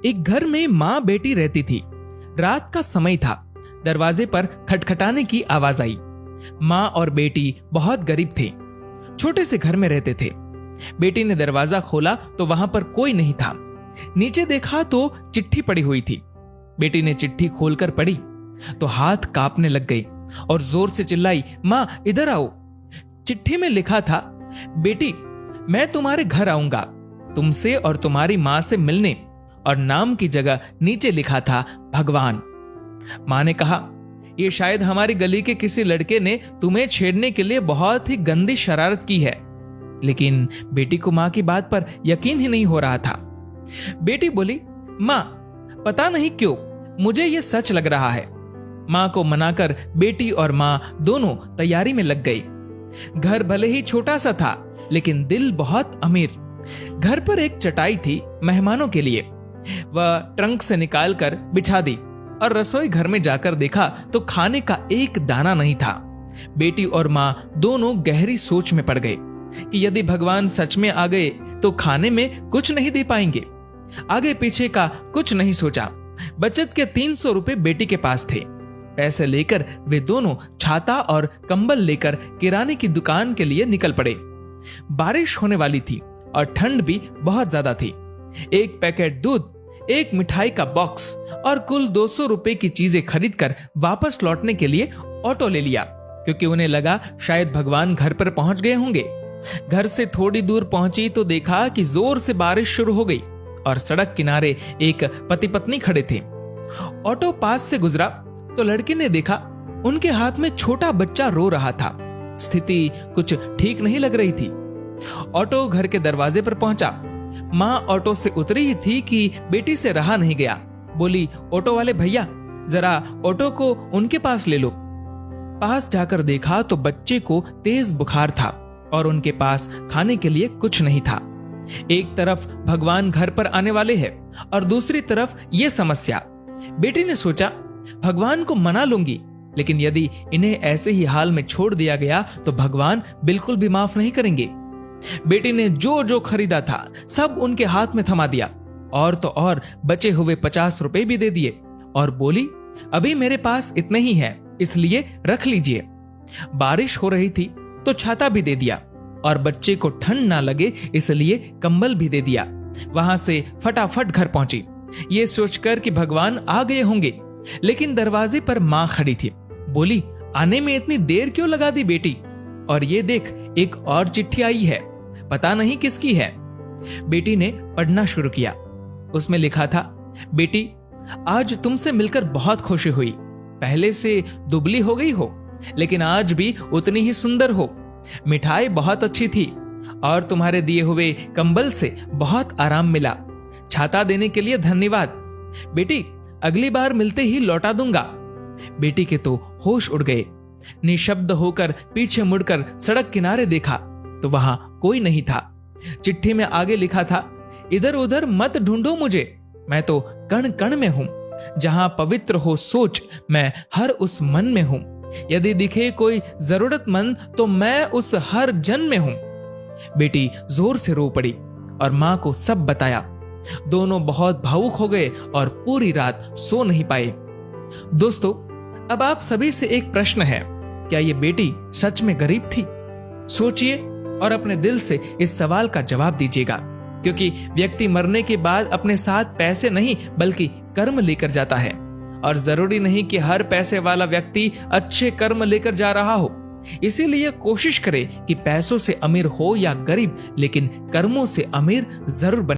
एक घर में माँ बेटी रहती थी। रात का समय था। दरवाजे पर खटखटाने की आवाज आई। माँ और बेटी बहुत गरीब थे, छोटे से घर में रहते थे। बेटी ने दरवाजा खोला तो वहां पर कोई नहीं था। नीचे देखा तो चिट्ठी पड़ी हुई थी। बेटी ने चिट्ठी खोलकर पढ़ी तो हाथ कांपने लग गए और जोर से चिल्लाई, माँ इधर आओ। चिट्ठी में लिखा था, बेटी मैं तुम्हारे घर आऊंगा तुमसे और तुम्हारी माँ से मिलने, और नाम की जगह नीचे लिखा था भगवान। माँ ने कहा, यह शायद हमारी गली के किसी लड़के ने तुम्हें छेड़ने के लिए बहुत ही गंदी शरारत की है। लेकिन बेटी को माँ की बात पर यकीन ही नहीं हो रहा था। बेटी बोली, माँ पता नहीं क्यों मुझे यह सच लग रहा है। माँ को मनाकर बेटी और माँ दोनों तैयारी में लग गई। घर भले ही छोटा सा था लेकिन दिल बहुत अमीर। घर पर एक चटाई थी मेहमानों के लिए। वह ट्रंक से निकालकर बिछा दी और रसोई घर में जाकर देखा तो खाने का एक दाना नहीं था। बेटी और माँ दोनों गहरी सोच में पड़ गए कि यदि भगवान सच में आ गए तो खाने में कुछ नहीं दे पाएंगे। आगे पीछे का कुछ नहीं सोचा। बचत के 300 रुपए बेटी के पास थे। पैसे लेकर वे दोनों छाता और कंबल लेकर किराने की दुकान के लिए निकल पड़े। बारिश होने वाली थी और ठंड भी बहुत ज्यादा थी। एक पैकेट दूध, एक मिठाई का बॉक्स और कुल 200 रुपए की चीजें खरीदकर वापस लौटने के लिए ऑटो ले लिया, क्योंकि उन्हें लगा शायद भगवान घर पर पहुंच गए होंगे। घर से थोड़ी दूर पहुंची तो देखा कि जोर से बारिश शुरू हो गई और सड़क किनारे एक पति पत्नी खड़े थे। ऑटो पास से गुजरा तो लड़की ने देखा उनके हाथ में छोटा बच्चा रो रहा था। स्थिति कुछ ठीक नहीं लग रही थी। ऑटो घर के दरवाजे पर पहुंचा। माँ ऑटो से उतरी ही थी कि बेटी से रहा नहीं गया। बोली, ऑटो वाले भैया जरा ऑटो को उनके पास ले लो। पास जाकर देखा तो बच्चे को तेज बुखार था और उनके पास खाने के लिए कुछ नहीं था। एक तरफ भगवान घर पर आने वाले हैं और दूसरी तरफ ये समस्या। बेटी ने सोचा, भगवान को मना लूंगी, लेकिन यदि इन्हें ऐसे ही हाल में छोड़ दिया गया तो भगवान बिल्कुल भी माफ नहीं करेंगे। बेटी ने जो जो खरीदा था सब उनके हाथ में थमा दिया और तो और बचे हुए 50 रुपए भी दे दिए और बोली, अभी मेरे पास इतने ही है, इसलिए रख लीजिए। बारिश हो रही थी तो छाता भी दे दिया और बच्चे को ठंड ना लगे इसलिए कंबल भी दे दिया। वहां से फटाफट घर पहुंची, ये सोचकर कि भगवान आ गए होंगे। लेकिन दरवाजे पर माँ खड़ी थी। बोली, आने में इतनी देर क्यों लगा दी बेटी? और ये देख, एक और चिट्ठी आई है, पता नहीं किसकी है। बेटी ने पढ़ना शुरू किया। उसमें लिखा था, बेटी आज तुमसे मिलकर बहुत खुशी हुई। पहले से दुबली हो गई हो लेकिन आज भी उतनी ही सुंदर हो। मिठाई बहुत अच्छी थी और तुम्हारे दिए हुए कंबल से बहुत आराम मिला। छाता देने के लिए धन्यवाद। बेटी अगली बार मिलते ही लौटा दूंगा। बेटी के तो होश उड़ गए। निशब्द होकर पीछे मुड़कर सड़क किनारे देखा तो वहां कोई नहीं था। चिट्ठी में आगे लिखा था, इधर उधर मत ढूंढो मुझे, मैं तो कण कण में हूं। जहां पवित्र हो सोच, मैं हर उस मन में हूं। यदि दिखे कोई जरूरतमंद तो मैं उस हर जन में हूं। बेटी जोर से रो पड़ी और मां को सब बताया। दोनों बहुत भावुक हो गए और पूरी रात सो नहीं पाए। दोस्तों, अब आप सभी से एक प्रश्न है, क्या ये बेटी सच में गरीब थी? सोचिए और अपने दिल से इस सवाल का जवाब दीजिएगा, क्योंकि व्यक्ति मरने के बाद अपने साथ पैसे नहीं बल्कि कर्म लेकर जाता है, और जरूरी नहीं कि हर पैसे वाला व्यक्ति अच्छे कर्म लेकर जा रहा हो। इसीलिए कोशिश करें कि पैसों से अमीर हो या गरीब, लेकिन कर्मों से अमीर जरूर बने।